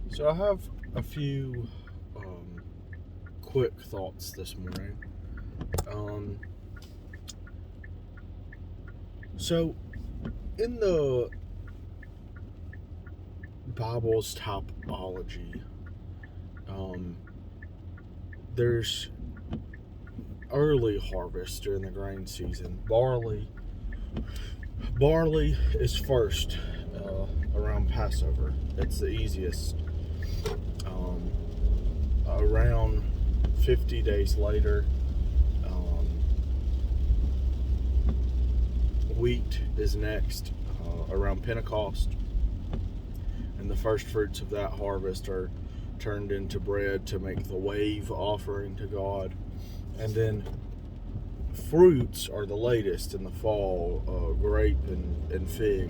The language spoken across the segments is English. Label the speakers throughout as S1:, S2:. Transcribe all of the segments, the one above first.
S1: So I have a few quick thoughts this morning. Um, so in the Bible's typology, um, there's early harvest during the grain season. Barley is first around Passover. It's the easiest. Um, Around 50 days later, um, wheat is next around Pentecost, and the first fruits of that harvest are turned into bread to make the wave offering to God. And then fruits are the latest in the fall, grape and fig.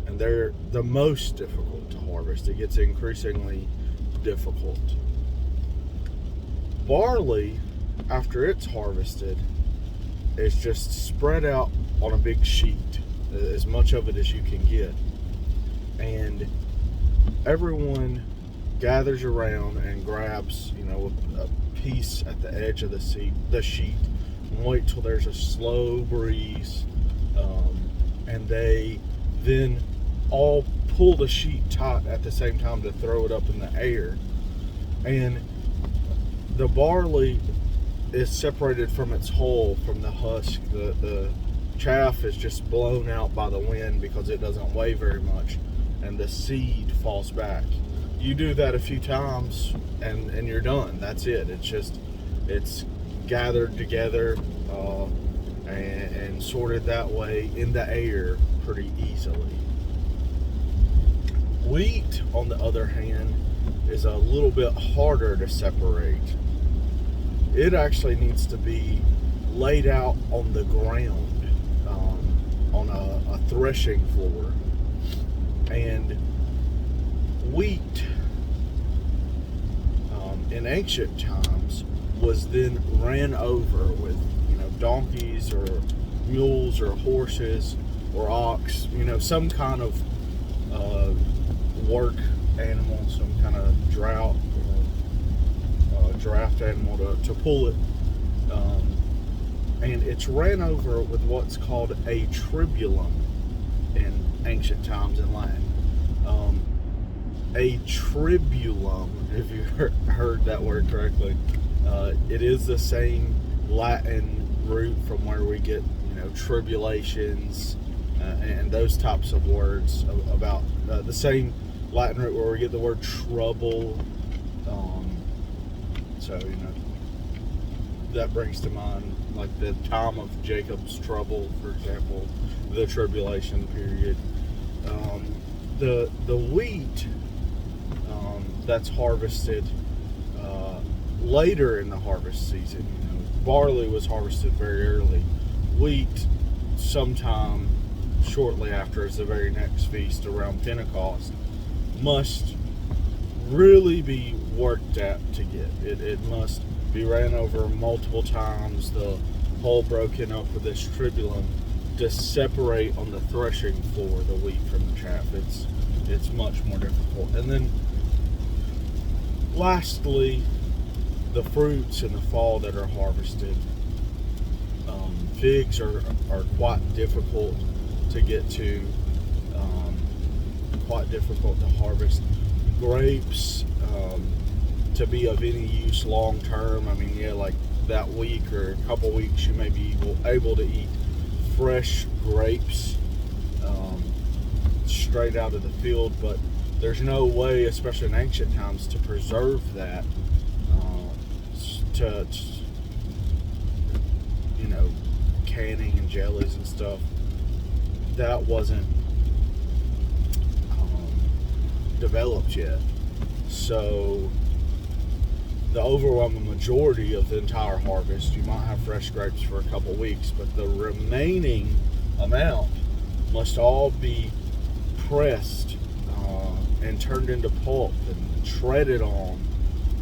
S1: And they're the most difficult to harvest. It gets increasingly difficult. Barley, after it's harvested, is just spread out on a big sheet, as much of it as you can get. And everyone gathers around and grabs, a piece at the edge of the sheet, and wait till there's a slow breeze, and they then all pull the sheet taut at the same time to throw it up in the air. And the barley is separated from its hull, from the husk. The chaff is just blown out by the wind because it doesn't weigh very much, and the seed falls back. You do that a few times and you're done. That's it. It's gathered together and sorted that way in the air pretty easily. Wheat, on the other hand, is a little bit harder to separate. It actually needs to be laid out on the ground, on a threshing floor. And wheat, in ancient times, was then ran over with, donkeys or mules or horses or ox, some kind of work animal, some kind of draft animal to pull it. And it's ran over with what's called a tribulum in ancient times in Latin. A tribulum, if you heard that word correctly, it is the same Latin root from where we get, tribulations and those types of words, about the same Latin root where we get the word trouble. So, that brings to mind like the time of Jacob's trouble, for example, the tribulation period. The wheat that's harvested later in the harvest season. Barley was harvested very early. Wheat, sometime shortly after, is the very next feast around Pentecost, must really be worked at to get. It must be ran over multiple times, the hull broken up with this tribulum to separate on the threshing floor the wheat from the chaff. It's much more difficult. And then lastly, the fruits in the fall that are harvested. Figs are quite difficult to get to, quite difficult to harvest. Grapes, to be of any use long term, like that week or a couple weeks, you may be able to eat fresh grapes straight out of the field, but there's no way, especially in ancient times, to preserve that, to canning and jellies and stuff. That wasn't developed yet. So the overwhelming majority of the entire harvest, you might have fresh grapes for a couple weeks, but the remaining amount must all be pressed and turned into pulp and shredded on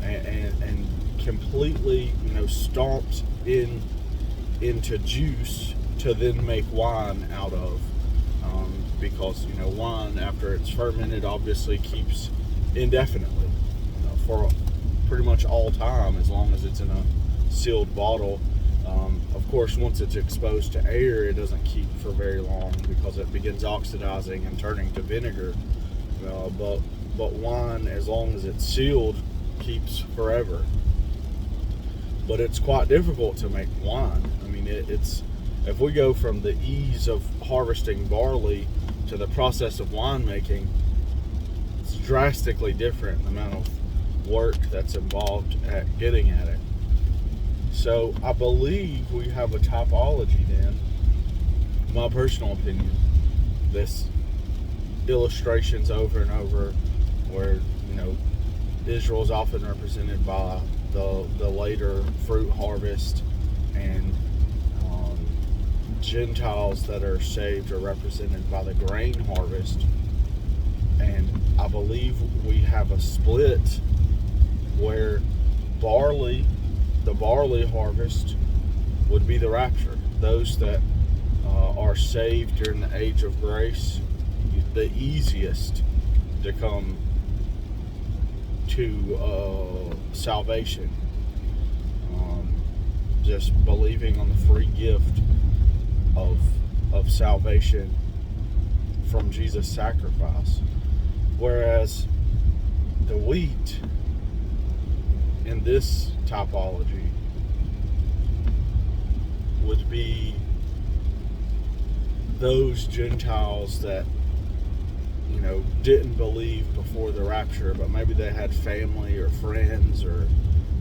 S1: and completely, stomped into juice to then make wine out of. because wine, after it's fermented, obviously keeps indefinitely, for pretty much all time, as long as it's in a sealed bottle. Of course, once it's exposed to air, it doesn't keep for very long because it begins oxidizing and turning to vinegar. But wine, as long as it's sealed, keeps forever. But it's quite difficult to make wine. I mean, it's if we go from the ease of harvesting barley to the process of winemaking, it's drastically different, the amount of work that's involved at getting at it. So I believe we have a typology then, my personal opinion. This illustrations over and over where, Israel is often represented by the later fruit harvest, and Gentiles that are saved are represented by the grain harvest. And I believe we have a split where the barley harvest would be the rapture. Those that are saved during the age of grace, the easiest to come to salvation, just believing on the free gift of salvation from Jesus' sacrifice. Whereas the wheat in this typology would be those Gentiles that didn't believe before the rapture, but maybe they had family or friends, or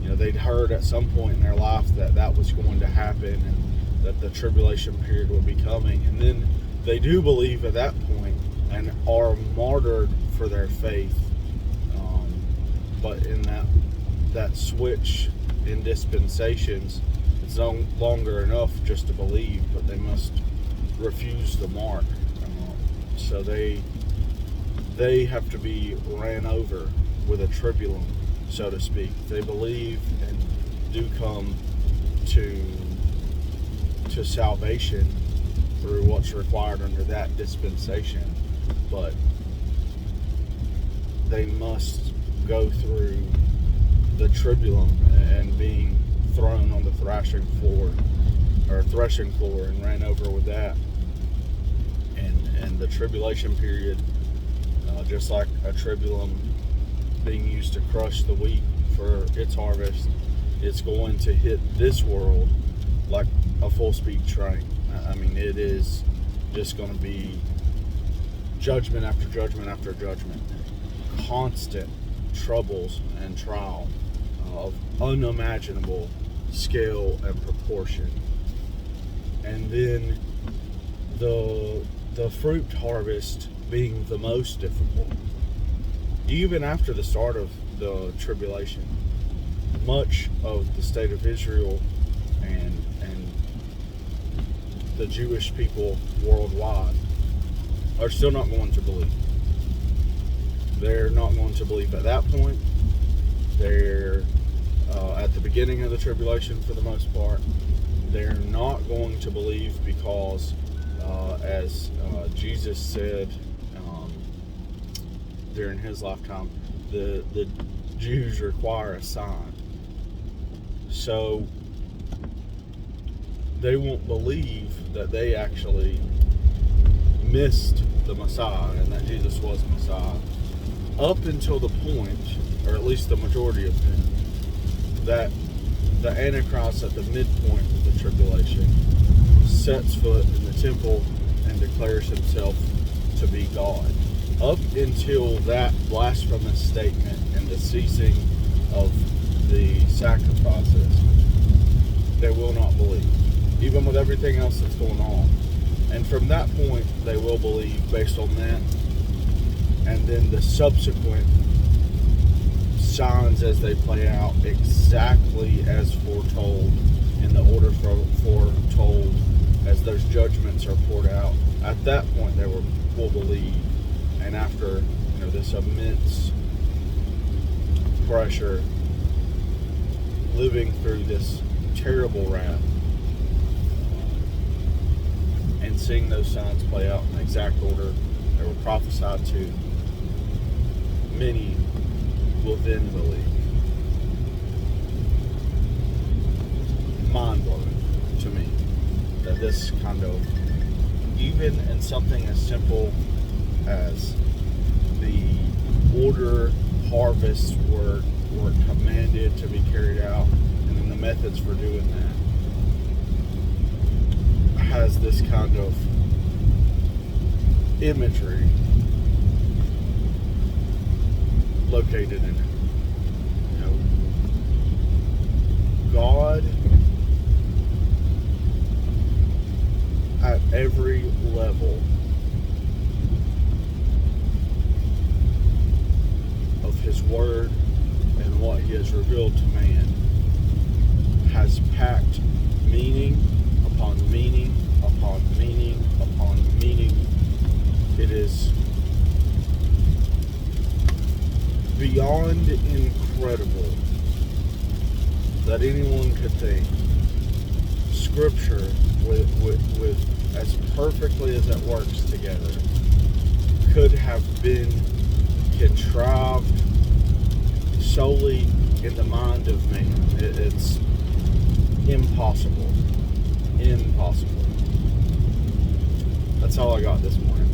S1: they'd heard at some point in their life that was going to happen, and that the tribulation period would be coming, and then they do believe at that point and are martyred for their faith. But in that switch in dispensations, it's no longer enough just to believe, but they must refuse the mark. So they have to be ran over with a tribulum, so to speak. They believe and do come to salvation through what's required under that dispensation, but they must go through the tribulum and being thrown on the threshing floor and ran over with that. And the tribulation period, just like a tribulum being used to crush the wheat for its harvest, it's going to hit this world like a full speed train. I mean, it is just going to be judgment after judgment after judgment, constant troubles and trial of unimaginable scale and proportion. And then the fruit harvest being the most difficult. Even after the start of the tribulation, much of the state of Israel and the Jewish people worldwide are still not going to believe. They're not going to believe at that point. They're at the beginning of the tribulation for the most part. They're not going to believe because, as Jesus said during his lifetime, the Jews require a sign. So they won't believe that they actually missed the Messiah and that Jesus was Messiah up until the point, or at least the majority of them, that the Antichrist at the midpoint of the tribulation sets foot in the temple and declares himself to be God. Up until that blasphemous statement and the ceasing of the sacrifices, they will not believe, even with everything else that's going on. And from that point, they will believe based on that. And then the subsequent signs as they play out exactly as foretold, in the order foretold as those judgments are poured out. At that point, they will believe. And after this immense pressure, living through this terrible wrath, and seeing those signs play out in the exact order they were prophesied to, many will then believe. Mind-blowing to me that this kind of, even in something as simple as the order harvests were commanded to be carried out, and then the methods for doing that, has this kind of imagery located in it. You know, God at every level of His Word and what He has revealed to man has packed meaning upon meaning upon meaning upon meaning. It is beyond incredible that anyone could think Scripture, with as perfectly as it works together, could have been contrived solely in the mind of man. It's impossible. Impossible. That's all I got this morning.